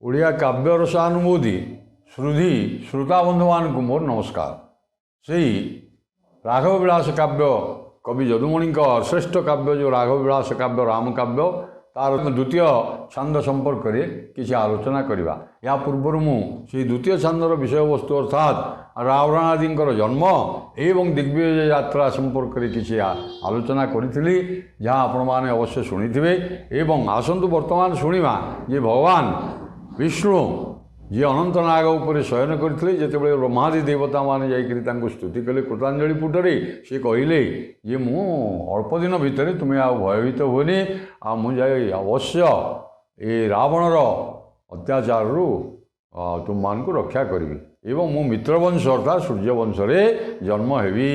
ଓଡ଼ିଆ କାବ୍ୟ ରସାନୁଭୂତି ଶ୍ରୁତି ଶ୍ରୋତାବନ୍ଧୁମାନଙ୍କୁ ମୋର ନମସ୍କାର। ସେହି ରାଘବ ବିଳାସ କାବ୍ୟ କବି ଯଦୁମଣିଙ୍କ ଶ୍ରେଷ୍ଠ କାବ୍ୟ ଯେଉଁ ରାଘବ ବିଳାସ କାବ୍ୟ ରାମକାବ୍ୟ ତାର ଦ୍ୱିତୀୟ ଛାନ୍ଦ ସମ୍ପର୍କରେ କିଛି ଆଲୋଚନା କରିବା। ଏହା ପୂର୍ବରୁ ମୁଁ ସେହି ଦ୍ୱିତୀୟ ଛାନ୍ଦର ବିଷୟବସ୍ତୁ ଅର୍ଥାତ୍ ରାବଣାଦିଙ୍କର ଜନ୍ମ ଏବଂ ଦିଗ୍ବିଜୟ ଯାତ୍ରା ସମ୍ପର୍କରେ କିଛି ଆଲୋଚନା କରିଥିଲି, ଯାହା ଆପଣମାନେ ଅବଶ୍ୟ ଶୁଣିଥିବେ। ଏବଂ ଆସନ୍ତୁ ବର୍ତ୍ତମାନ ଶୁଣିବା ଯେ ଭଗବାନ ବିଷ୍ଣୁ ଯିଏ ଅନନ୍ତ ନାଗ ଉପରେ ଶୟନ କରିଥିଲେ, ଯେତେବେଳେ ବ୍ରହ୍ମାଦି ଦେବତାମାନେ ଯାଇକରି ତାଙ୍କୁ ସ୍ତୁତି କଲେ କୃତାଞ୍ଜଳି ପୁଟରେ, ସେ କହିଲେ ଯେ ମୁଁ ଅଳ୍ପ ଦିନ ଭିତରେ ତୁମେ ଆଉ ଭୟଭୀତ ହୁଅନି, ଆଉ ମୁଁ ଯାଇ ଅବଶ୍ୟ ଏ ରାବଣର ଅତ୍ୟାଚାରରୁ ତୁମମାନଙ୍କୁ ରକ୍ଷା କରିବି ଏବଂ ମୁଁ ମିତ୍ରବଂଶ ଅର୍ଥାତ୍ ସୂର୍ଯ୍ୟବଂଶରେ ଜନ୍ମ ହେବି।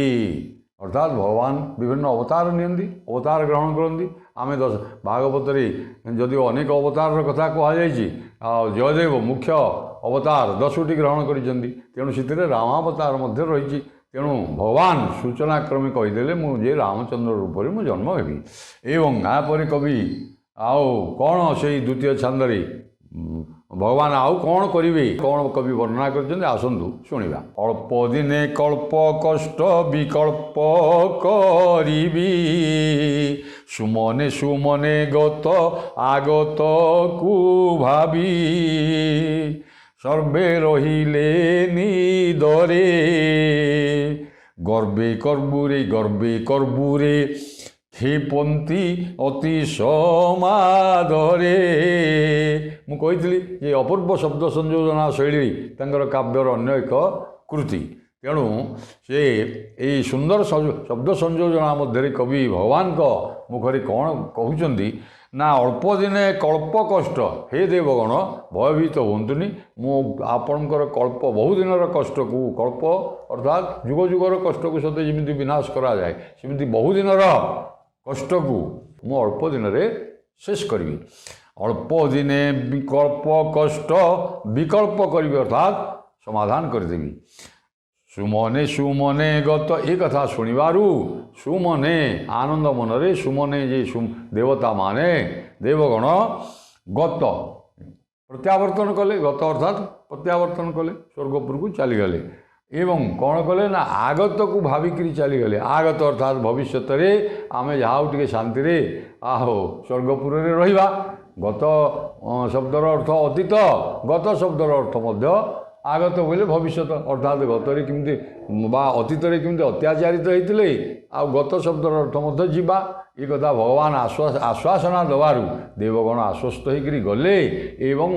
ଅର୍ଥାତ୍ ଭଗବାନ ବିଭିନ୍ନ ଅବତାର ନିଅନ୍ତି, ଅବତାର ଗ୍ରହଣ କରନ୍ତି। ଆମେ ଭାଗବତରେ ଯଦିଓ ଅନେକ ଅବତାରର କଥା କୁହାଯାଇଛି, ଆଉ ଜୟଦେବ ମୁଖ୍ୟ ଅବତାର 10ଟି ଗ୍ରହଣ କରିଛନ୍ତି, ତେଣୁ ସେଥିରେ ରାମାବତାର ମଧ୍ୟ ରହିଛି। ତେଣୁ ଭଗବାନ ସୂଚନାକ୍ରମେ କହିଦେଲେ ମୁଁ ଯେ ରାମଚନ୍ଦ୍ର ରୂପରେ ମୁଁ ଜନ୍ମ ହେବି। ଏବଂ ଏହାପରେ କବି ଆଉ କ'ଣ ସେଇ ଦ୍ୱିତୀୟ ଛାନ୍ଦରେ ଭଗବାନ ଆଉ କ'ଣ କରିବେ, କ'ଣ କବି ବର୍ଣ୍ଣନା କରିଛନ୍ତି, ଆସନ୍ତୁ ଶୁଣିବା। ଅଳ୍ପ ଦିନେ କଳ୍ପ କଷ୍ଟ ବିକଳ୍ପ କରିବି, ସୁମନେ ସୁମନେ ଗତ আগতକୁ ଭାବି, ସର୍ବେ ରହିଲେ ନିଦରେ, ଗର୍ବେ କର୍ବୁରେ ক্ষেপন্তি অতি ସମାଦରେ। ମୁଁ କହିଥିଲି ଯେ ଅପୂର୍ବ ଶବ୍ଦ ସଂଯୋଜନା ଶୈଳୀ ତାଙ୍କର କାବ୍ୟର ଅନ୍ୟ ଏକ କୃତି। ତେଣୁ ସେ ଏହି ସୁନ୍ଦର ଶବ୍ଦ ସଂଯୋଜନା ମଧ୍ୟରେ କବି ଭଗବାନଙ୍କ ମୁଖରେ କ'ଣ କହୁଛନ୍ତି ନା, ଅଳ୍ପ ଦିନେ କଳ୍ପ କଷ୍ଟ, ହେ ଦେବଗଣ ଭୟଭୀତ ହୁଅନ୍ତୁନି, ମୁଁ ଆପଣଙ୍କର କଳ୍ପ ବହୁଦିନର କଷ୍ଟକୁ, କଳ୍ପ ଅର୍ଥାତ୍ ଯୁଗ ଯୁଗର କଷ୍ଟକୁ ସତେ ଯେମିତି ବିନାଶ କରାଯାଏ, ସେମିତି ବହୁଦିନର କଷ୍ଟକୁ ମୁଁ ଅଳ୍ପ ଦିନରେ ଶେଷ କରିବି। ଅଳ୍ପ ଦିନେ ବିକଳ୍ପ କଷ୍ଟ ବିକଳ୍ପ କରିବି ଅର୍ଥାତ୍ ସମାଧାନ କରିଦେବି। ସୁମନେ ସୁମନେ ଗତ, ଏ କଥା ଶୁଣିବାରୁ ସୁମନେ ଆନନ୍ଦ ମନରେ, ସୁମନେ ଯେ ଦେବତାମାନେ ଦେବଗଣ ଗତ ପ୍ରତ୍ୟାବର୍ତ୍ତନ କଲେ, ଗତ ଅର୍ଥାତ୍ ପ୍ରତ୍ୟାବର୍ତ୍ତନ କଲେ, ସ୍ୱର୍ଗପୁରକୁ ଚାଲିଗଲେ। ଏବଂ କ'ଣ କଲେ ନା ଆଗତକୁ ଭାବିକିରି ଚାଲିଗଲେ। ଆଗତ ଅର୍ଥାତ୍ ଭବିଷ୍ୟତରେ ଆମେ ଯାହା ହଉ ଟିକେ ଶାନ୍ତିରେ ସ୍ୱର୍ଗପୁରରେ ରହିବା। ଗତ ଶବ୍ଦର ଅର୍ଥ ଅତୀତ, ଗତ ଶବ୍ଦର ଅର୍ଥ ମଧ୍ୟ ଆଗତ ବୋଇଲେ ଭବିଷ୍ୟତ, ଅର୍ଥାତ୍ ଗତରେ କେମିତି ବା ଅତୀତରେ କେମିତି ଅତ୍ୟାଚାରିତ ହେଇଥିଲେ, ଆଉ ଗତ ଶବ୍ଦର ଅର୍ଥ ମଧ୍ୟ ଯିବା। ଏ କଥା ଭଗବାନ ଆଶ୍ୱାସନା ଦେବାରୁ ଦେବଗଣ ଆଶ୍ୱସ୍ତ ହେଇକରି ଗଲେ। ଏବଂ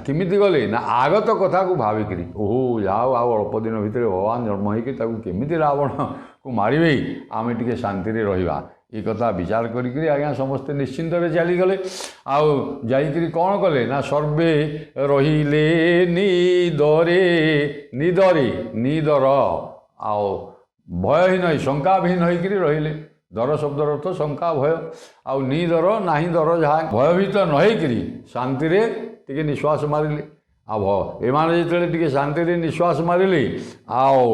କେମିତି ଗଲେ ନା ଆଗତ କଥାକୁ ଭାବିକିରି, ଓହୋ ଯାଉ ଆଉ ଅଳ୍ପ ଦିନ ଭିତରେ ଭଗବାନ ଜନ୍ମ ହେଇକି ତାକୁ କେମିତି ରାବଣକୁ ମାରିବେ, ଆମେ ଟିକେ ଶାନ୍ତିରେ ରହିବା, ଏ କଥା ବିଚାର କରିକିରି ଆଜ୍ଞା ସମସ୍ତେ ନିଶ୍ଚିନ୍ତରେ ଚାଲିଗଲେ। ଆଉ ଯାଇକରି କ'ଣ କଲେ ନା ସର୍ବେ ରହିଲେ ନିଦରେ, ନିଦର ଆଉ ଭୟହୀନ ଶଙ୍କାବିହୀନ ହେଇକିରି ରହିଲେ। ଦର ଶବ୍ଦର ଅର୍ଥ ଶଙ୍କା ଭୟ, ଆଉ ନିଦର ନାହିଁ ଦର, ଯାହା ଭୟଭୀତ ନ ହେଇକିରି ଶାନ୍ତିରେ ଟିକେ ନିଶ୍ୱାସ ମାରିଲେ। ଆଉ ଏମାନେ ଯେତେବେଳେ ଟିକେ ଶାନ୍ତିରେ ନିଶ୍ୱାସ ମାରିଲେ, ଆଉ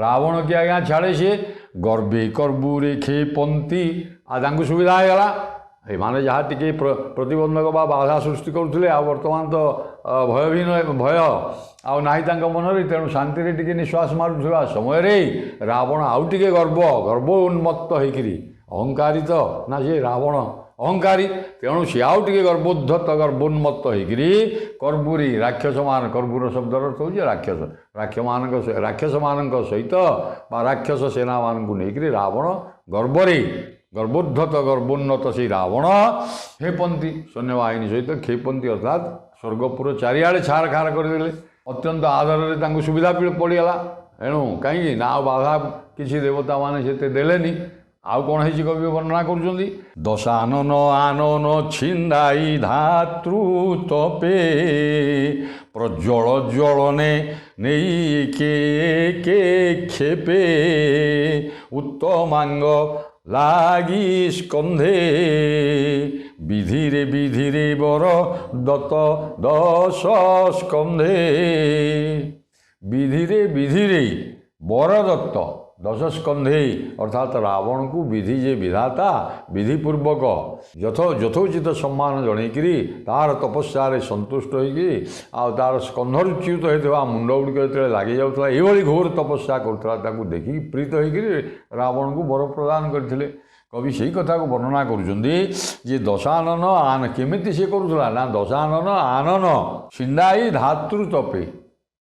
ରାବଣ କି ଆଜ୍ଞା ଛାଡ଼େ, ସିଏ ଗର୍ବେ କର୍ବୁରେ କ୍ଷେପନ୍ତି, ଆଉ ତାଙ୍କୁ ସୁବିଧା ହେଇଗଲା। ଏମାନେ ଯାହା ଟିକେ ପ୍ରତିବନ୍ଧକ ବା ବାଧା ସୃଷ୍ଟି କରୁଥିଲେ, ଆଉ ବର୍ତ୍ତମାନ ତ ଭୟ ଆଉ ନାହିଁ ତାଙ୍କ ମନରେ, ତେଣୁ ଶାନ୍ତିରେ ଟିକେ ନିଶ୍ୱାସ ମାରୁଥିବା ସମୟରେ ରାବଣ ଆଉ ଟିକେ ଗର୍ବ ଉନ୍ମତ୍ତ ହେଇକିରି, ଅହଙ୍କାରୀ ତ ନା ସେ ରାବଣ ଅହଙ୍କାରୀ, ତେଣୁ ସେ ଆଉ ଟିକେ ଗର୍ଭୋନ୍ମତ୍ତ ହେଇକିରି କର୍ବୁରୀ ରାକ୍ଷସମାନ, କର୍ବୁର ଶବ୍ଦର ଅର୍ଥ ହେଉଛି ରାକ୍ଷସମାନଙ୍କ ସହିତ ବା ରାକ୍ଷସ ସେନାମାନଙ୍କୁ ନେଇକରି ରାବଣ ଗର୍ଭୋନ୍ନତ ସେଇ ରାବଣ କ୍ଷେପନ୍ତି, ସୈନ୍ୟବାହିନୀ ସହିତ କ୍ଷେପନ୍ତି ଅର୍ଥାତ୍ ସ୍ୱର୍ଗପୁର ଚାରିଆଡ଼େ ଛାରଖାର କରିଦେଲେ। ଅତ୍ୟନ୍ତ ଆଦରରେ ତାଙ୍କୁ ସୁବିଧା ପଡ଼ିଗଲା। ଏଣୁ କାହିଁକି ନା ଆଉ ବାଧା କିଛି ଦେବତାମାନେ ସେତେ ଦେଲେନି। ଆଉ କ'ଣ ହେଇଛି କବି ବର୍ଣ୍ଣନା କରୁଛନ୍ତି। ଦଶାନନ ଆନନ ଛିଣ୍ଡାଇ ଧାତୃ ତପେ, ପ୍ରଜ୍ୱଳ ଜ୍ୱଳନେ ନେଇ କେ କ୍ଷେପେ, ଉତ୍ତମାଙ୍ଗ লাগি স্কন্ধে, বিধিরে বর দত 10 স্কন্ধে, বিধিরে বরদত্ত ଦଶସ୍କନ୍ଧେଇ ଅର୍ଥାତ୍ ରାବଣକୁ ବିଧି ଯେ ବିଧାତା ବିଧିପୂର୍ବକ ଯଥୋଚିତ ସମ୍ମାନ ଜଣେଇକିରି ତାର ତପସ୍ୟାରେ ସନ୍ତୁଷ୍ଟ ହୋଇକି ଆଉ ତାର ସ୍କନ୍ଧରୁଚ୍ୟୁତ ହୋଇଥିବା ମୁଣ୍ଡ ଗୁଡ଼ିକ ଯେତେବେଳେ ଲାଗିଯାଉଥିଲା ଏଇଭଳି ଘୋର ତପସ୍ୟା କରୁଥିଲା ତାକୁ ଦେଖିକି ପ୍ରୀତ ହୋଇକିରି ରାବଣକୁ ବର ପ୍ରଦାନ କରିଥିଲେ। କବି ସେଇ କଥାକୁ ବର୍ଣ୍ଣନା କରୁଛନ୍ତି ଯେ ଦଶାନନ ଆନ କେମିତି ସେ କରୁଥିଲା ନା ଦଶାନନ ଆନନ ଛିଣ୍ଡାଇ ଧାତୃ ତପେ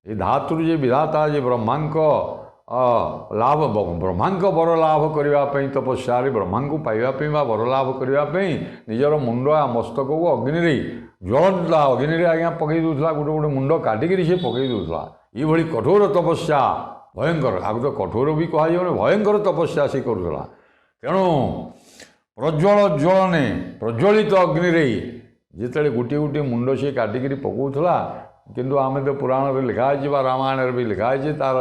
ଏ ଧାତୃ ଯେ ବିଧାତା ଯେ ବ୍ରହ୍ମାଙ୍କ ଲାଭ ବ୍ରହ୍ମାଙ୍କ ବର ଲାଭ କରିବା ପାଇଁ ତପସ୍ୟାରେ ବ୍ରହ୍ମାଙ୍କୁ ପାଇବା ପାଇଁ ବା ବର ଲାଭ କରିବା ପାଇଁ ନିଜର ମୁଣ୍ଡ ମସ୍ତକକୁ ଅଗ୍ନିରେ ଜ୍ୱଳନ୍ତା ଅଗ୍ନିରେ ଆଜ୍ଞା ପକାଇ ଦେଉଥିଲା ଗୋଟେ ଗୋଟେ ମୁଣ୍ଡ କାଟିକିରି ସେ ପକାଇ ଦେଉଥିଲା। ଏଇଭଳି କଠୋର ତପସ୍ୟା ଭୟଙ୍କର ଆଗ ତ କଠୋର ବି କୁହାଯିବନି ଭୟଙ୍କର ତପସ୍ୟା ସେ କରୁଥିଲା। ତେଣୁ ଜ୍ୱଳନେ ପ୍ରଜ୍ୱଳିତ ଅଗ୍ନିରେ ଯେତେବେଳେ ଗୋଟିଏ ଗୋଟିଏ ମୁଣ୍ଡ ସେ କାଟିକିରି ପକାଉଥିଲା କିନ୍ତୁ ଆମେ ତ ପୁରାଣରେ ଲେଖା ହେଇଛି ବା ରାମାୟଣରେ ବି ଲେଖା ହେଇଛି ତାର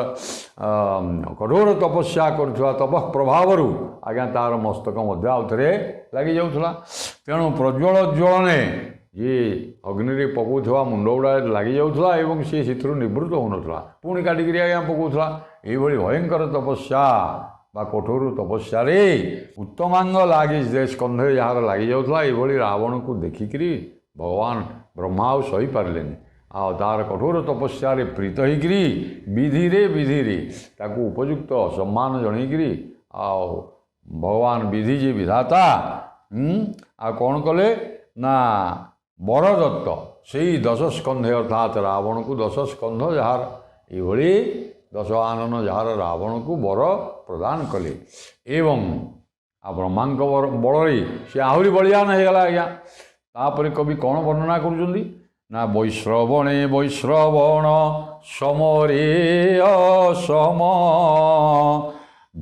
କଠୋର ତପସ୍ୟା କରୁଥିବା ତପଃ ପ୍ରଭାବରୁ ଆଜ୍ଞା ତାର ମସ୍ତକ ମଧ୍ୟ ଆଉ ଥରେ ଲାଗିଯାଉଥିଲା। ତେଣୁ ପ୍ରଜ୍ୱଳ ଜ୍ୱଳନେ ଇଏ ଅଗ୍ନିରେ ପକାଉଥିବା ମୁଣ୍ଡ ଗୁଡ଼ା ଲାଗିଯାଉଥିଲା ଏବଂ ସେ ସେଥିରୁ ନିବୃତ୍ତ ହେଉନଥିଲା ପୁଣି କାଟିକିରି ଆଜ୍ଞା ପକାଉଥିଲା। ଏଇଭଳି ଭୟଙ୍କର ତପସ୍ୟା ବା କଠୋର ତପସ୍ୟାରେ ଉତ୍ତମାଙ୍ଗ ଲାଗି ଯେ ସ୍କନ୍ଧରେ ଯାହାର ଲାଗିଯାଉଥିଲା ଏଇଭଳି ରାବଣକୁ ଦେଖିକିରି ଭଗବାନ ବ୍ରହ୍ମା ଆଉ ସହିପାରିଲେନି ଆଉ ତାର କଠୋର ତପସ୍ୟାରେ ପ୍ରୀତ ହେଇକିରି ବିଧିରେ ତାକୁ ଉପଯୁକ୍ତ ସମ୍ମାନ ଜଣେଇକିରି ଆଉ ଭଗବାନ ବିଧି ଯେ ବିଧାତା ଆଉ କ'ଣ କଲେ ନା ବରଦତ୍ତ ସେଇ ଦଶସ୍କନ୍ଧେ ଅର୍ଥାତ୍ ରାବଣକୁ ଦଶସ୍କନ୍ଧ ଯାହାର ଏଇଭଳି ଦଶାନନ ଯାହାର ରାବଣକୁ ବର ପ୍ରଦାନ କଲେ ଏବଂ ଆଉ ବ୍ରହ୍ମାଙ୍କ ବଳରେ ସେ ଆହୁରି ବଳିୟାନ ହେଇଗଲା ଆଜ୍ଞା। ତାପରେ କବି କ'ଣ ବର୍ଣ୍ଣନା କରୁଛନ୍ତି ନା ବୈଶ୍ରବଣେ ବୈଶ୍ରବଣ ସମରେ ଅସମ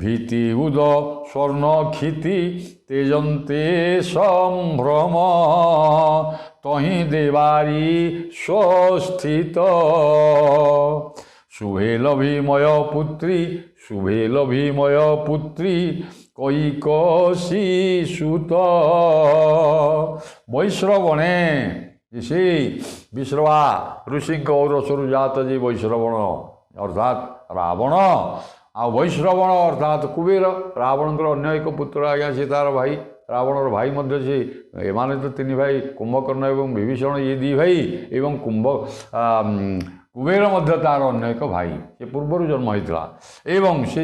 ଭୀତି ଉଦ ସ୍ୱର୍ଣ୍ଣ କ୍ଷିତି ତେଜନ୍ତେ ସମ୍ଭ୍ରମ ତହିଁ ଦେବାରି ସ୍ୱସ୍ଥିତ শুভে লভিময় পুত্রী কৈকসী সুত বৈশ্রবণে সেই বিশ্রবা ঋষিঙ্ক ঔরসরু জাত যে বৈশ্রবণ অর্থাৎ রাবণ ଆଉ ବୈଶ୍ରବଣ ଅର୍ଥାତ୍ କୁବେର ରାବଣଙ୍କର ଅନ୍ୟ ଏକ ପୁତ୍ର ଆଜ୍ଞା ସେ ତାର ଭାଇ ରାବଣର ଭାଇ ମଧ୍ୟ ସେ ଏମାନେ ତ ତିନି ଭାଇ କୁମ୍ଭକର୍ଣ୍ଣ ଏବଂ ବିଭୀଷଣ ଇଏ ଦୁଇ ଭାଇ ଏବଂ କୁବେର ମଧ୍ୟ ତାର ଅନ୍ୟ ଏକ ଭାଇ ସେ ପୂର୍ବରୁ ଜନ୍ମ ହୋଇଥିଲା ଏବଂ ସେ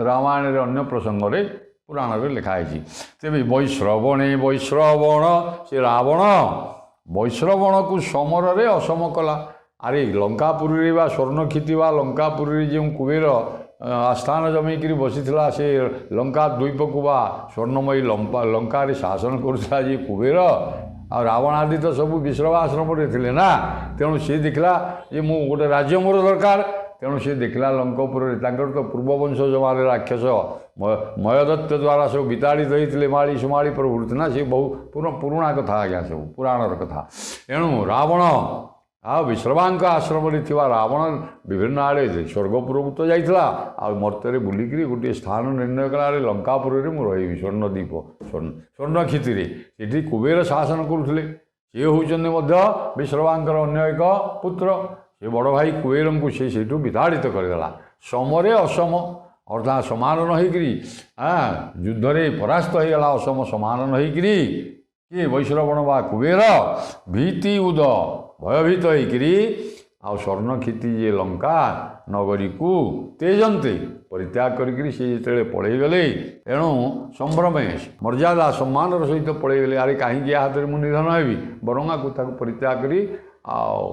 ରାମାୟଣରେ ଅନ୍ୟ ପ୍ରସଙ୍ଗରେ ପୁରାଣରେ ଲେଖା ହେଇଛି। ତେବେ ବୈଶ୍ରବଣେ ବୈଶ୍ରବଣ ସେ ରାବଣ ବୈଶ୍ରବଣକୁ ସମରରେ ଅସମ କଲା। ଆରେ ଲଙ୍କାପୁରୀରେ ବା ସ୍ୱର୍ଣ୍ଣକ୍ଷିତି ବା ଲଙ୍କାପୁରୀରେ ଯେଉଁ କୁବେର ଆସ୍ଥାନ ଜମେଇକିରି ବସିଥିଲା ସେ ଲଙ୍କା ଦ୍ୱୀପକୁ ବା ସ୍ୱର୍ଣ୍ଣମୟୀ ଲଙ୍କାରେ ଶାସନ କରୁଥିଲା ଯେ କୁବେର ଆଉ ରାବଣ ଆଦି ତ ସବୁ ବିଶ୍ରବା ଆଶ୍ରମରେ ଥିଲେ ନା ତେଣୁ ସେ ଦେଖିଲା ଯେ ମୁଁ ଗୋଟେ ରାଜ୍ୟ ମୋର ଦରକାର ତେଣୁ ସେ ଦେଖିଲା ଲଙ୍କପୁରରେ ତାଙ୍କର ତ ପୂର୍ବବଂଶ ଜମାରେ ରାକ୍ଷସ ମୟଦତ୍ତ ଦ୍ୱାରା ସବୁ ବିତାଡ଼ିତ ହୋଇଥିଲେ ମାଳି ସୁମାଳି ପ୍ରଭୃତି ନା ସେ ବହୁ ପୁରୁଣା କଥା ଆଜ୍ଞା ସବୁ ପୁରାଣର କଥା। ଏଣୁ ରାବଣ ଆଉ ବିଶ୍ରବାଙ୍କ ଆଶ୍ରମରେ ଥିବା ରାବଣ ବିଭିନ୍ନ ଆଡ଼େ ସ୍ୱର୍ଗପୁରକୁ ତ ଯାଇଥିଲା ଆଉ ମର୍ତ୍ତ୍ୟରେ ବୁଲିକିରି ଗୋଟିଏ ସ୍ଥାନ ନିର୍ଣ୍ଣୟ କଲା ଆଡ଼େ ଲଙ୍କାପୁରରେ ମୁଁ ରହିବି ସ୍ୱର୍ଣ୍ଣଦ୍ୱୀପ ସ୍ୱର୍ଣ୍ଣକ୍ଷିତିରେ ସେଠି କୁବେର ଶାସନ କରୁଥିଲେ ସେ ହେଉଛନ୍ତି ମଧ୍ୟ ବିଶ୍ରବାଙ୍କର ଅନ୍ୟ ଏକ ପୁତ୍ର ସେ ବଡ଼ ଭାଇ କୁବେରଙ୍କୁ ସେ ସେଇଠୁ ବିତାଡ଼ିତ କରିଦେଲା। ସମରେ ଅସମ ଅର୍ଥାତ୍ ସମାନ ନ ହେଇକିରି ଯୁଦ୍ଧରେ ପରାସ୍ତ ହୋଇଗଲା ଅସମ ସମାନ ନ ହେଇକିରି କିଏ ବୈଶ୍ରବଣ ବା କୁବେର ଭୀତି ଉଦ ଭୟଭୀତ ହେଇକିରି ଆଉ ସ୍ୱର୍ଣ୍ଣକ୍ଷିତି ଯେ ଲଙ୍କା ନଗରୀକୁ ତେଜନ୍ତେ ପରିତ୍ୟାଗ କରିକିରି ସେ ଯେତେବେଳେ ପଳେଇଗଲେ ଏଣୁ ସମ୍ଭ୍ରମେ ମର୍ଯ୍ୟାଦା ସମ୍ମାନର ସହିତ ପଳେଇଗଲେ। ଆରେ କାହିଁକି ୟା ହାତରେ ମୁଁ ନିଧନ ହେବି ବରଂ ଆକୁ ତାକୁ ପରିତ୍ୟାଗ କରି ଆଉ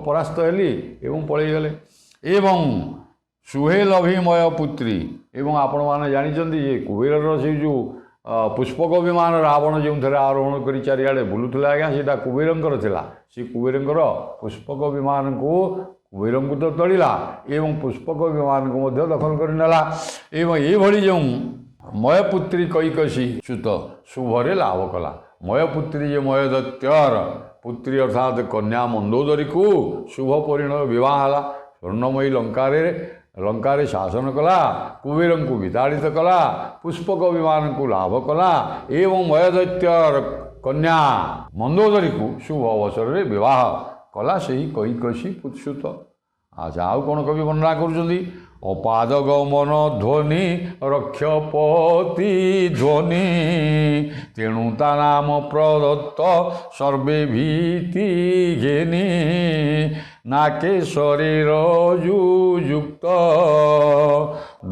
ପରାସ୍ତ ହେଲି ଏବଂ ପଳେଇଗଲେ। ଏବଂ ସୁହେଲଭିମୟ ପୁତ୍ରୀ ଏବଂ ଆପଣମାନେ ଜାଣିଛନ୍ତି ଯେ କୁବେରର ସେ ଯେଉଁ ପୁଷ୍ପକ ବିମାନ ରାବଣ ଯେଉଁଥିରେ ଆରୋହଣ କରି ଚାରିଆଡ଼େ ବୁଲୁଥିଲା ଆଜ୍ଞା ସେଇଟା କୁବେରଙ୍କର ଥିଲା। ସେ କୁବେରଙ୍କର ପୁଷ୍ପକ ବିମାନକୁ କୁବେରଙ୍କୁ ତ ତଳିଲା ଏବଂ ପୁଷ୍ପକ ବିମାନକୁ ମଧ୍ୟ ଦଖଲ କରିନେଲା ଏବଂ ଏଇଭଳି ଯେଉଁ ମୟପୁତ୍ରୀ କୈକସୀ ସୁତ ଶୁଭରେ ଲାଭ କଲା। ମୟପୁତ୍ରୀ ଯେ ମୟଦତ୍ୟର ପୁତ୍ରୀ ଅର୍ଥାତ୍ କନ୍ୟା ମନ୍ଦୋଦରୀକୁ ଶୁଭ ପରିଣୟ ବିବାହ ହେଲା। ସ୍ୱର୍ଣ୍ଣମୟୀ ଲଙ୍କାରେ ଶାସନ କଲା କୁବେରଙ୍କୁ ବିତାଡ଼ିତ କଲା ପୁଷ୍ପକ ବିମାନକୁ ଲାଭ କଲା ଏବଂ ମୟଦୈତ୍ୟର କନ୍ୟା ମନ୍ଦୋଦରୀକୁ ଶୁଭ ଅବସରରେ ବିବାହ କଲା ସେହି କୈକସୀ ପୁତ୍ସୁତ। ଆଚ୍ଛା ଆଉ କ'ଣ କବି ବର୍ଣ୍ଣନା କରୁଛନ୍ତି ଅପାଦଗମନ ଧ୍ୱନି ରକ୍ଷପତି ଧ୍ୱନି ତେଣୁ ତା ନାମ ପ୍ରଦତ୍ତ ସର୍ବେ ଭୀତି ଘେନି ନାକେ ଶରୀର ଯୁକ୍ତ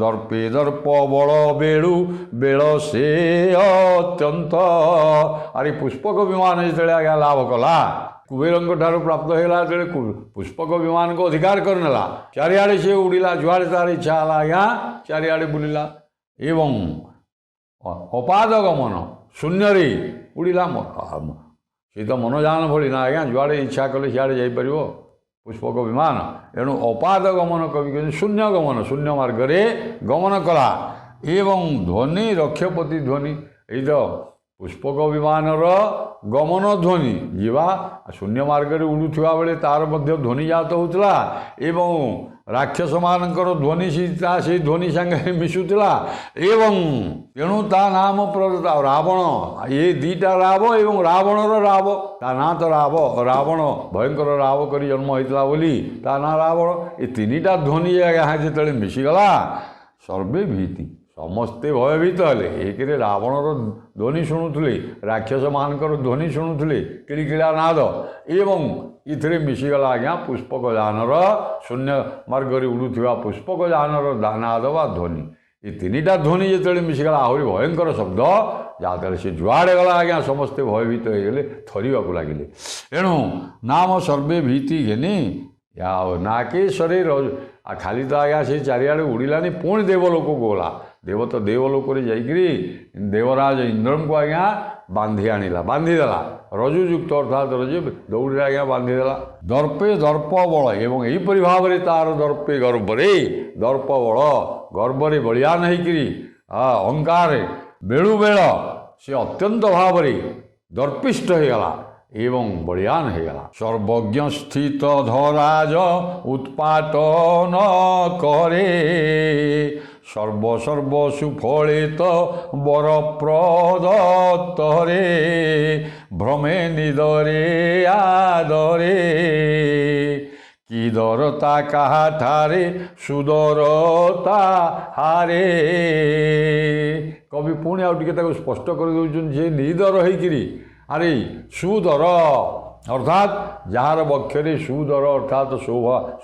ଦର୍ପେ ଦର୍ପ ବଳ ବେଳୁ ବେଳ ସେ ଅତ୍ୟନ୍ତ। ଆରେ ପୁଷ୍ପକ ବିମାନ ଯେତେବେଳେ ଆଜ୍ଞା ଲାଭ କଲା କୁବେରଙ୍କ ଠାରୁ ପ୍ରାପ୍ତ ହେଲା ଯେତେବେଳେ ପୁଷ୍ପକ ବିମାନକୁ ଅଧିକାର କରିନେଲା ଚାରିଆଡ଼େ ସେ ଉଡ଼ିଲା ଯୁଆଡ଼େ ତାର ଇଚ୍ଛା ହେଲା ଆଜ୍ଞା ଚାରିଆଡ଼େ ବୁଲିଲା ଏବଂ ଅପାଦ ଗମନ ଶୂନ୍ୟରେ ଉଡ଼ିଲା। ସେ ତ ମନଯାନ ଭଳି ନା ଆଜ୍ଞା ଯୁଆଡ଼େ ଇଚ୍ଛା କଲେ ସିଆଡ଼େ ଯାଇପାରିବ ପୁଷ୍ପକ ବିମାନ। ଏଣୁ ଅପାଦ ଗମନ କବି ଶୂନ୍ୟ ଗମନ ଶୂନ୍ୟ ମାର୍ଗରେ ଗମନ କଲା ଏବଂ ଧ୍ୱନି ରକ୍ଷପତି ଧ୍ୱନି ଏଇ ତ ପୁଷ୍ପକ ବିମାନର ଗମନ ଧ୍ୱନି ଯିବା ଶୂନ୍ୟ ମାର୍ଗରେ ଉଡ଼ୁଥିବା ବେଳେ ତାର ମଧ୍ୟ ଧ୍ୱନି ଜାତ ହେଉଥିଲା ଏବଂ ରାକ୍ଷସମାନଙ୍କର ଧ୍ୱନି ସେଇ ଧ୍ୱନି ସାଙ୍ଗରେ ମିଶୁଥିଲା ଏବଂ ତେଣୁ ତା ନାମ ରାବଣ ଏ ଦୁଇଟା ରାବ ଏବଂ ରାବଣର ରାବ ତା ନାଁ ତ ରାବଣ ଭୟଙ୍କର ରାବ କରି ଜନ୍ମ ହୋଇଥିଲା ବୋଲି ତା ନାଁ ରାବଣ। ଏ ତିନିଟା ଧ୍ୱନି ଆଜ୍ଞା ଯେତେବେଳେ ମିଶିଗଲା ସର୍ବେ ଭୀତି ସମସ୍ତେ ଭୟଭୀତ ହେଲେ। ଏକରେ ରାବଣର ଧ୍ୱନି ଶୁଣୁଥିଲେ ରାକ୍ଷସମାନଙ୍କର ଧ୍ୱନି ଶୁଣୁଥିଲେ କିଳିକିଳା ନାଦ ଏବଂ ଏଥିରେ ମିଶିଗଲା ଆଜ୍ଞା ପୁଷ୍ପକ ଯାନର ଶୂନ୍ୟ ମାର୍ଗରେ ଉଡ଼ୁଥିବା ପୁଷ୍ପକ ଯାନର ନାଦ ବା ଧ୍ୱନି। ଏ ତିନିଟା ଧ୍ୱନି ଯେତେବେଳେ ମିଶିଗଲା ଆହୁରି ଭୟଙ୍କର ଶବ୍ଦ ଯାହାଦ୍ୱାରା ସେ ଯୁଆଡ଼େ ଗଲା ଆଜ୍ଞା ସମସ୍ତେ ଭୟଭୀତ ହୋଇଗଲେ ଥରିବାକୁ ଲାଗିଲେ। ଏଣୁ ନାମ ସର୍ବେ ଭୀତି ଘେନି ନାକେ ଶରୀର ଖାଲି ତ ଆଜ୍ଞା ସେ ଚାରିଆଡ଼େ ଉଡ଼ିଲାନି ପୁଣି ଦେବଲୋକକୁ ଗଲା। ଦେବ ତ ଦେବଲୋକରେ ଯାଇକରି ଦେବରାଜ ଇନ୍ଦ୍ରଙ୍କୁ ଆଜ୍ଞା ବାନ୍ଧିଦେଲା ରଜୁଯୁକ୍ତ ଅର୍ଥାତ୍ ରଜୁ ଦୌଡ଼ିରେ ଆଜ୍ଞା ବାନ୍ଧିଦେଲା। ଦର୍ପେ ଦର୍ପ ବଳ ଏବଂ ଏହିପରି ଭାବରେ ତାର ଦର୍ପେ ଗର୍ବରେ ଦର୍ପ ବଳ ଗର୍ବରେ ବଳିୟାନ ହେଇକିରି ଅହଙ୍କାରରେ ବେଳୁବେଳ ସେ ଅତ୍ୟନ୍ତ ଭାବରେ ଦର୍ପିଷ୍ଠ ହୋଇଗଲା ଏବଂ ବଳିୟାନ ହୋଇଗଲା। ସର୍ବଜ୍ଞ ସ୍ଥିତ ଧରାଜ ଉତ୍ପାଟନ କରେ ସର୍ବ ସୁଫଳିତ ବର ପ୍ରଦତ୍ତରେ ଭ୍ରମେ ନିଦରେ ଆଦରେ କି ଦରତା କାହାଠାରେ ସୁଦରତା ହାରେ। କବି ପୁଣି ଆଉ ଟିକେ ତାକୁ ସ୍ପଷ୍ଟ କରିଦେଉଛନ୍ତି ଯେ ନିଦର ହେଇକିରି ଆରେ ସୁଦର ଅର୍ଥାତ୍ ଯାହାର ବକ୍ଷରେ ସୁଦର ଅର୍ଥାତ୍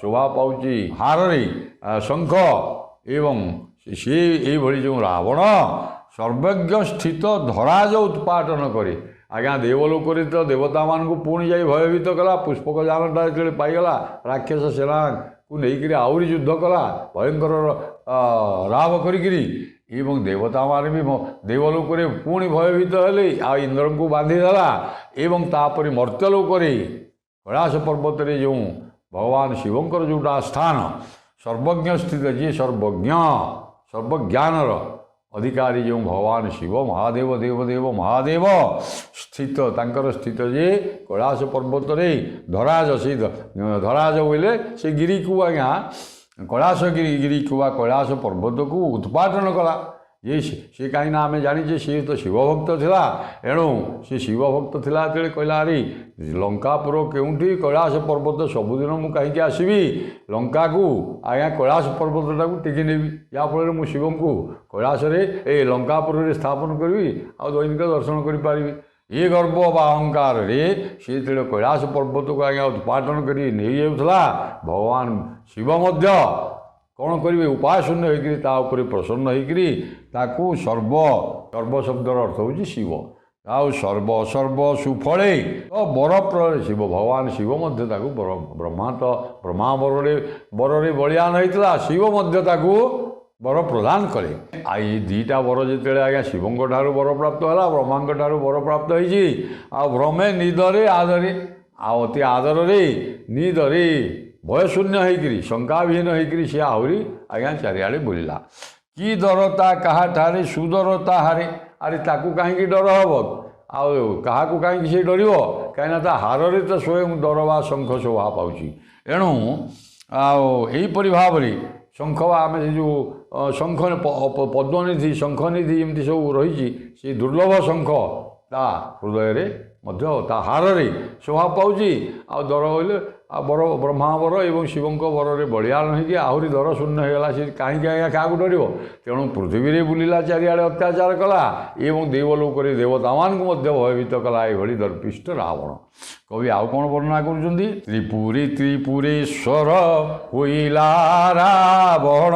ଶୋଭା ପାଉଛି ହାରରେ ଶଙ୍ଖ ଏବଂ ସେ ଏଇଭଳି ଯେଉଁ ରାବଣ ସର୍ବଜ୍ଞ ସ୍ଥିତ ଧରାଜ ଉତ୍ପାଟନ କରେ ଆଜ୍ଞା ଦେବଲୋକରେ ତ ଦେବତାମାନଙ୍କୁ ପୁଣି ଯାଇ ଭୟଭୀତ କଲା ପୁଷ୍ପକ ଯାନଟା ଯେତେବେଳେ ପାଇଗଲା ରାକ୍ଷସ ସେନାକୁ ନେଇକରି ଆହୁରି ଯୁଦ୍ଧ କଲା ଭୟଙ୍କର ରାବ କରିକିରି ଏବଂ ଦେବତାମାନେ ବି ଦେବଲୋକରେ ପୁଣି ଭୟଭୀତ ହେଲେ ଆଉ ଇନ୍ଦ୍ରଙ୍କୁ ବାନ୍ଧିଦେଲା ଏବଂ ତାପରେ ମର୍ତ୍ତ୍ୟଲୋକରେ କୈଳାସ ପର୍ବତରେ ଯେଉଁ ଭଗବାନ ଶିବଙ୍କର ଯେଉଁଟା ସ୍ଥାନ ସର୍ବଜ୍ଞ ସ୍ଥିତ ଯିଏ ସର୍ବଜ୍ଞାନର ଅଧିକାରୀ ଯେଉଁ ଭଗବାନ ଶିବ ମହାଦେବ ଦେବଦେବ ମହାଦେବ ସ୍ଥିତ ତାଙ୍କର ସ୍ଥିତ ଯେ କୈଳାସ ପର୍ବତରେ ଧରାଜ ସେ ଧରାଜ ବୋଇଲେ ସେ ଗିରିକୁ ଆଜ୍ଞା କୈଳାସଗିରିକୁ ବା କୈଳାସ ପର୍ବତକୁ ଉତ୍ପାଟନ କଲା। ସେ କାହିଁକିନା ଆମେ ଜାଣିଛେ ସେ ତ ଶିବଭକ୍ତ ଥିଲା ଏଣୁ ସେ ଶିବଭକ୍ତ ଥିଲା ଯେତେବେଳେ କହିଲା ଆରେ ଲଙ୍କାପୁର କେଉଁଠି କୈଳାସ ପର୍ବତ ସବୁଦିନ ମୁଁ କାହିଁକି ଆସିବି ଲଙ୍କାକୁ ଆଜ୍ଞା କୈଳାସ ପର୍ବତଟାକୁ ଟେକି ନେବି ଯାହାଫଳରେ ମୁଁ ଶିବଙ୍କୁ କୈଳାସରେ ଲଙ୍କାପୁରରେ ସ୍ଥାପନ କରିବି ଆଉ ଦୈନିକ ଦର୍ଶନ କରିପାରିବି। ଏ ଗର୍ବ ବା ଅହଙ୍କାରରେ ସେ ଯେତେବେଳେ କୈଳାସ ପର୍ବତକୁ ଆଜ୍ଞା ଉତ୍ପାଟନ କରି ନେଇଯାଉଥିଲା ଭଗବାନ ଶିବ ମଧ୍ୟ କ'ଣ କରିବେ ଉପାୟ ଶୂନ୍ୟ ହୋଇକରି ତା ଉପରେ ପ୍ରସନ୍ନ ହୋଇକରି ତାକୁ ସର୍ବ ଶବ୍ଦର ଅର୍ଥ ହେଉଛି ଶିବ ଆଉ ସର୍ବ ସୁଫଳେ ତ ବର ଶିବ ଭଗବାନ ଶିବ ମଧ୍ୟ ତାକୁ ବ୍ରହ୍ମା ବରରେ ବଳିୟାନ ହୋଇଥିଲା ଶିବ ମଧ୍ୟ ତାକୁ ବର ପ୍ରଦାନ କଲେ। ଆଉ ଏଇ ଦୁଇଟା ବର ଯେତେବେଳେ ଆଜ୍ଞା ଶିବଙ୍କ ଠାରୁ ବର ପ୍ରାପ୍ତ ହେଲା ବ୍ରହ୍ମାଙ୍କ ଠାରୁ ବର ପ୍ରାପ୍ତ ହେଇଛି ଆଉ ଭ୍ରମେ ନିଦରେ ଆଦରେ ଆଉ ଅତି ଆଦରରେ ନିଦରେ ଭୟଶୂନ୍ୟ ହେଇକିରି ଶଙ୍କାବିହୀନ ହେଇକିରି ସେ ଆହୁରି ଆଜ୍ଞା ଚାରିଆଡ଼େ ବୁଲିଲା। କି ଦରତା କାହାଠାରେ ସୁଦରତା ହାରେ ଆରେ ତାକୁ କାହିଁକି ଡର ହେବ ଆଉ କାହାକୁ କାହିଁକି ସେ ଡରିବ କାହିଁକିନା ତା ହାରରେ ତ ସ୍ୱୟଂ ଦର ବା ଶଙ୍ଖ ଶୋଭା ପାଉଛି। ଏଣୁ ଆଉ ଏହିପରି ଭାବରେ ଶଙ୍ଖ ବା ଆମେ ସେ ଯେଉଁ ଶଙ୍ଖ ପଦ୍ମନିଧି ଶଙ୍ଖନିଧି ଏମିତି ସବୁ ରହିଛି ସେ ଦୁର୍ଲଭ ଶଙ୍ଖ ତା ହୃଦୟରେ ମଧ୍ୟ ତା ହାରରେ ଶୋଭା ପାଉଛି ଆଉ ଦର ହୋଇଲେ बर ब्रह्मा बर एवं शिवं बରରେ बलिया नहीं आहरी दर शून्य होगा सी कहीं आज्ञा क्या डर तेणु पृथ्वी में बुलिला चारिआडे अत्याचार कला एवं देवलोक देवता मान भयभीत कला ये दर्पिष्ट रावण कवि आउ कौन वर्णना कर त्रिपुरी त्रिपुरेश्वर होइला रावण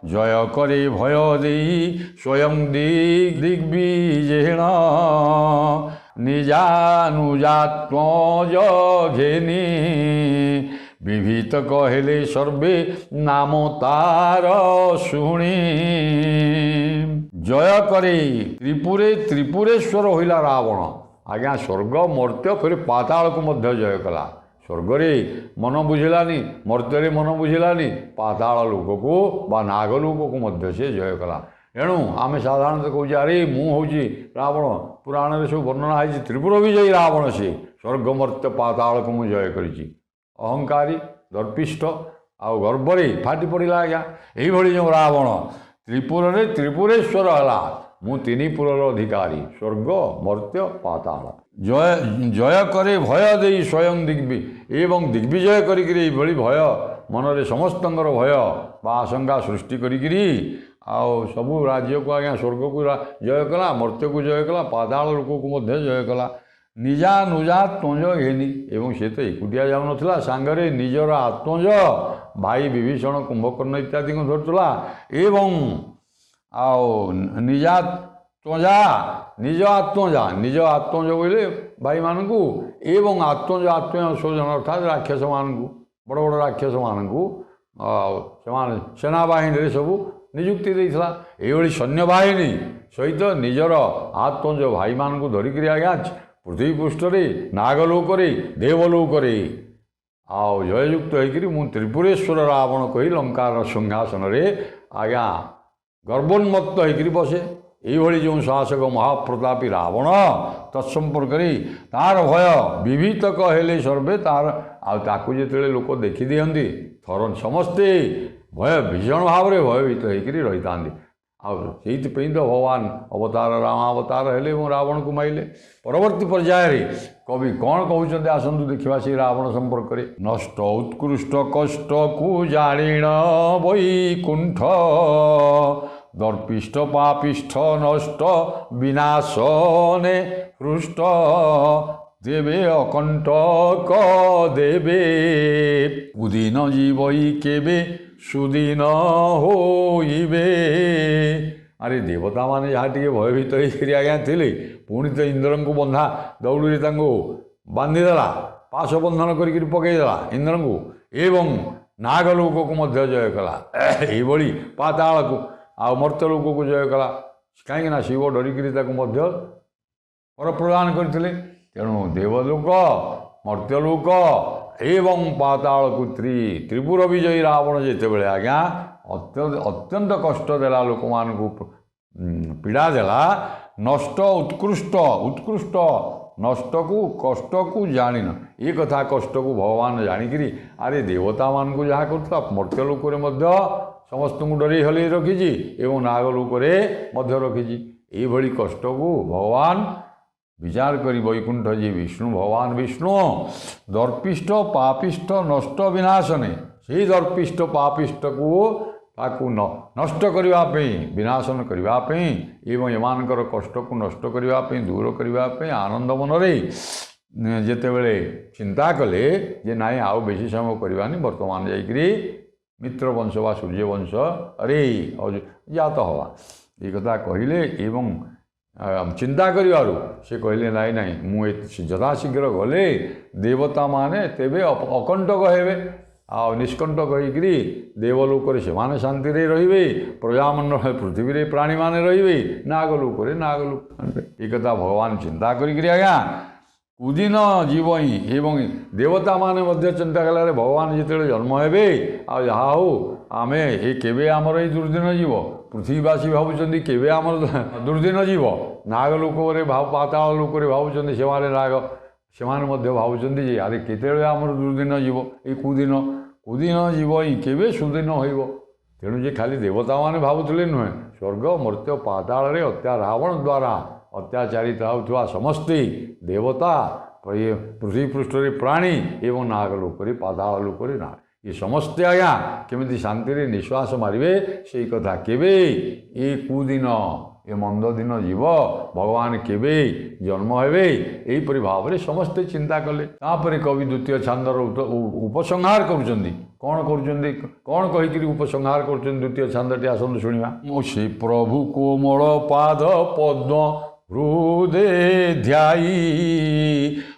जय करे भय दे स्वयं दिग्विजेण निजानुजात्मज घेनी विभीत कहले सर्वे नाम तार शुणी जय करे त्रिपुरे त्रिपुरेश्वर होइला रावण आज्ञा स्वर्ग मर्त्य फिर पाताल को मध्य जय कला स्वर्ग रे मन बुझिलानी मर्त्य मन बुझिलानी पाताल लोक को बा नाग लोक को मध्य से जय कला एणु आम साधारणतः कहूँ अरे मुझे रावण पुराण में सब वर्णना है त्रिपुर विजयी रावण से स्वर्ग मर्त्य पाताल को मुझे जय करी अहंकारी दर्पिष्ट आ गर्व फाटी पड़ा आज्ञा यही जो रावण त्रिपुर रे त्रिपुरेश्वर है मु तीन पुरर अधिकारी स्वर्ग मर्त्य पाताल जय जय करे भय दे स्वयं एवं दिग्विजय करी भय मनरे समस्त भय आशंका सृष्टि करी आओ सबू राज्य को आज्ञा स्वर्ग को जय कला मर्त्य को जय कला पाताल लोक को जय कला निजानुजात्मज घेनी एवं से तो एकुटिया जाऊ ना सांगरे निजर आत्मज भाई विभीषण कुंभकर्ण इत्यादि को धरुला एवं आओ निजात्मजा निज आत्मज बोले भाई मान को एवं आत्मज आत्मज स्वजन अर्थात राक्षस मान को बड़ बड़ राक्षस मान को सेना बाहिनी सबू निजुक्ति देता ये सैन्य बाहिनी सहित निजर आत्मज भाई मान को धरिक आज्ञा पृथ्वी पृष्ठ नागलोक देवलोक आओ जययुक्त होकर मु त्रिपुरेश्वर रावण कही लंकार सिंहासन आज्ञा गर्वोन्मत्त होकर बसे ये जो शासक महाप्रतापी रावण तत्संपर्क तार भय विभीत कहले सर्वे तार आकु जो लोक देखी दिखती थर समस्ते भय भीषण भाव में भयभीत होकर रही था आईपाई तो भगवान अवतार रामावतार हेले रावण को माइले परवर्ती पर्यायर कवि कौन कहते आसतु देखा से रावण संपर्क में नष्ट उत्कृष्ट कष्ट को जाणीण वैकुंठ दर्पिष्ट पापिष्ठ नष्ट विनाशने हृष्ट देवे अकंटक देवे उदीन जीवई केवे सुदीन होइबे अरे देवता माने जहाँ टे भयभीत होकर आज्ञा थे पुणी तो इंद्र को बंधा दौड़ी बांधीदेला पाश बंधन कर पकईदेला इंद्र को एवं नागलोक को मध्य जय कला ये पाताल को आ मर्त्यलोक को जय कला कहीं शिव डरिकी पर प्रदान करते तेणु देवलोक मर्त्यलोक एवं पाताल को त्रिपुर विजयी रावण जिते आज्ञा अत्यंत कष्ट देला लोक मान को पीड़ा देला नष्ट उत्कृष्ट उत्कृष्ट नष्ट को कष्ट को जानी ये कथा कष्ट को भगवान जाणिकी अरे देवता मान को जहाँ करता मर्त्यलोक समस्त को डरी हल रखी एवं नागलोक रखी ये कष्ट को भगवान विचार करी वैकुंठ जी विष्णु भगवान विष्णु दर्पिष्ट पापिष्ट नष्ट विनाशने से दर्पिष्ट पापिष्ट को ताकू नष्ट करने विनाशन करने एवं एमानकर कष्ट को नष्ट करने दूर करने आनंद मनरे जिते बड़े चिंता कले जे नाई आउ बेसी समय करवानी वर्तमान जाकि मित्रवंश व सूर्यवंश अरे जात हवा ये कथा कहले एवं चिंता करू से कहले नाई नाई मुझे यथाशीघ्र गले देवता माने तेबे अकंटक हेबे आ निष्कंटक होकरी देवलोक से माने शांति रे प्रजामंडल पृथ्वी रे प्राणी माने रे नागलोक ये कथा भगवान चिंता करी आज्ञा कुदिन जीवई एवं देवता माने मध्य चिंता कला भगवान जिते जन्म हे आ जहा हो आम ये केवे आमर ये दुर्दिन जीव पृथ्वीवासी भावुं केवे आमर दुर्दिन जीव नागलोक भाव पाताल लोक भावुं से नाग से भावुं जे अरे केते आमर दुर्दिन जीव ये कुदिन कुदिन जीव केवे सुदिन हो तेणु जे खाली देवता माने भावुले नुहे स्वर्ग मर्त्य पाताल रावण द्वारा अत्याचारित होता समस्ते देवता पृथ्वी पृष्ठ प्राणी एवं नागलोक पाताल लोक ना ये समस्ते आज्ञा केमी शांति निश्वास मारे से कथा केवे ये कुदिन ये मंद दिन जीव भगवान केवे जन्म हेबे यहीपरि भाव में समस्ते चिंता कले तापर कवि द्वितीय छांदर उपसंहार करुचंदी कौन करुचंदी कौन कहीकि उपसंहार करुचंदी द्वितीय छांदटी आसंतु शुणिबा श्री प्रभु कोमल पाद पद्म हृदय ध्यायी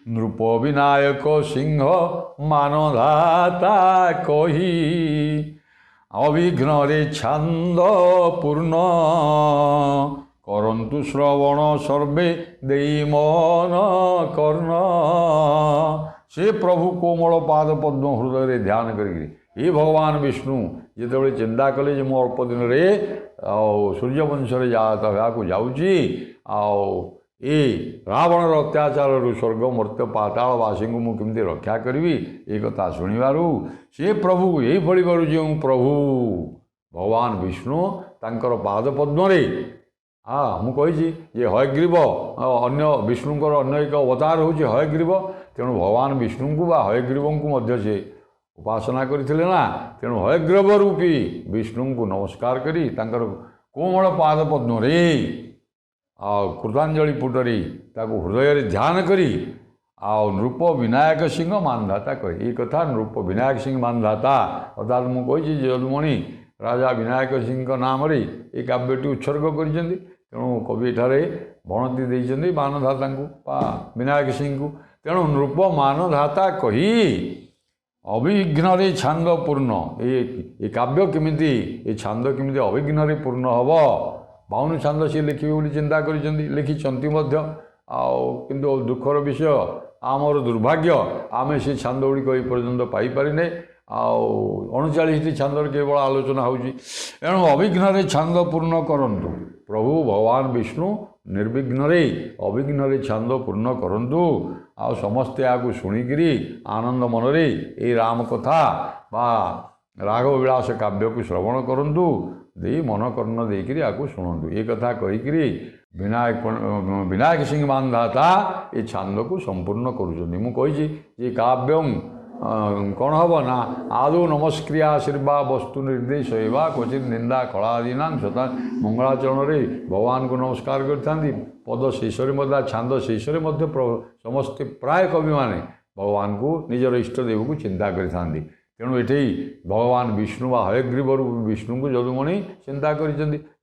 नृप विनायक सिंह मानधाता कही अविघ्न रे छांद पूर्ण करंतु श्रवण सर्वे देई मन कर्ण से प्रभु कोमल पाद पद्म हृदय ध्यान करी ये भगवान विष्णु जिते चिंता कले जे मो अल्प दिन सूर्यवंश जाता जाऊँगी ए रावणर अत्याचार स्वर्ग मर्त्य पातालवासी को मुझे रक्षा करी ये कथा शुणिबारू से प्रभु यही करू जो प्रभु भगवान विष्णु तांकर पाद पद्म हाँ मुझे ये हयग्रीव अन्य विष्णुकर अन्य एक अवतार हूँ हयग्रीव तेणु भगवान विष्णु को हयग्रीव को से उपासना करथिले ना तेणु हयग्रीव रूपी विष्णु को नमस्कार करी तांकर कोमल पाद पद्म कृतांजलि पुटरी ताको हृदय ध्यान करी नृप विनायक सिंह मानधाता कहे ये कथा नृप विनायक सिंह मानधाता अर्थात मुझे जदुमणि राजा विनायक सिंह नाम ये काव्यटी उत्सर्ग कर तेणु कवि एठारे भणती देते मानधाता विनायक सिंह को तेणु नृप मानधाता कही अविघ्न रे छांद पूर्ण ये काव्य केमिति ये छांद केमिति अविघ्न रे पूर्ण हब 52 छांद सी लिखिबे बोली चिंता करिसेंती लिखिचंती मध्य किंतु दुखर विषय आमर दुर्भाग्य आमे से छांद गुड़िक ये पर्यंत पाई परिने 39 छांदर केवल आलोचना होउची एणु अविघ्न रे छांद पूर्ण करंतु प्रभु भगवान विष्णु निर्विघ्न रे अविघ्न रे छांद पूर्ण करंतु आ समस्ते आकु शुणिकी आनंद मन रे ए राम कथा बा राघव विलास काव्य को श्रवण करंतु दे मन कर्ण देकरी आकु शुणु ये कथा कहीकि विनायक सिंह मानधाता ये छांद को संपूर्ण करुँच ये काव्यम कौन हम ना आदौ नमस्क्रिया आशीर्वाद वस्तु निर्देश होगा क्वचित निंदा कलादीना स्वतः मंगलाचरण भगवान को नमस्कार करते पद शेष छांद शेष समस्ते प्राय कवि माने भगवान को निजर इष्टदेव को चिंता करते तेणु ये भगवान विष्णु व हयग्रीव विष्णु को जदुमणि चिंता कर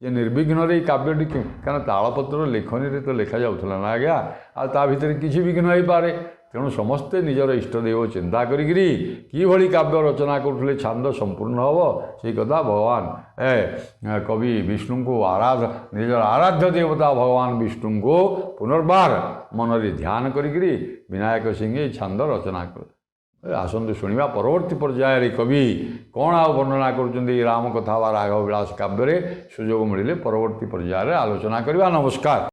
निर्विघ्न काव्यटी क्या तालपत्र लेखनी तो लिखा जाऊला ना आज्ञा आ भितर किसी विघ्न हो पारे तेणु समस्ते निजर इष्टदेव चिंता करी कि काव्य रचना करुले छांद संपूर्ण हम से कथा भगवान कवि विष्णु को निजर आराध्य देवता भगवान विष्णु को पुनर्बार मन में ध्यान करी विनायक सिंह छांद रचना कर आसंतु शुणा परवर्ती पर्यायर कवि कौन आ वर्णना कर राम कथा व राघव विलास काव्य सुजोग मिले परवर्ती पर्यायर आलोचना करवा। नमस्कार।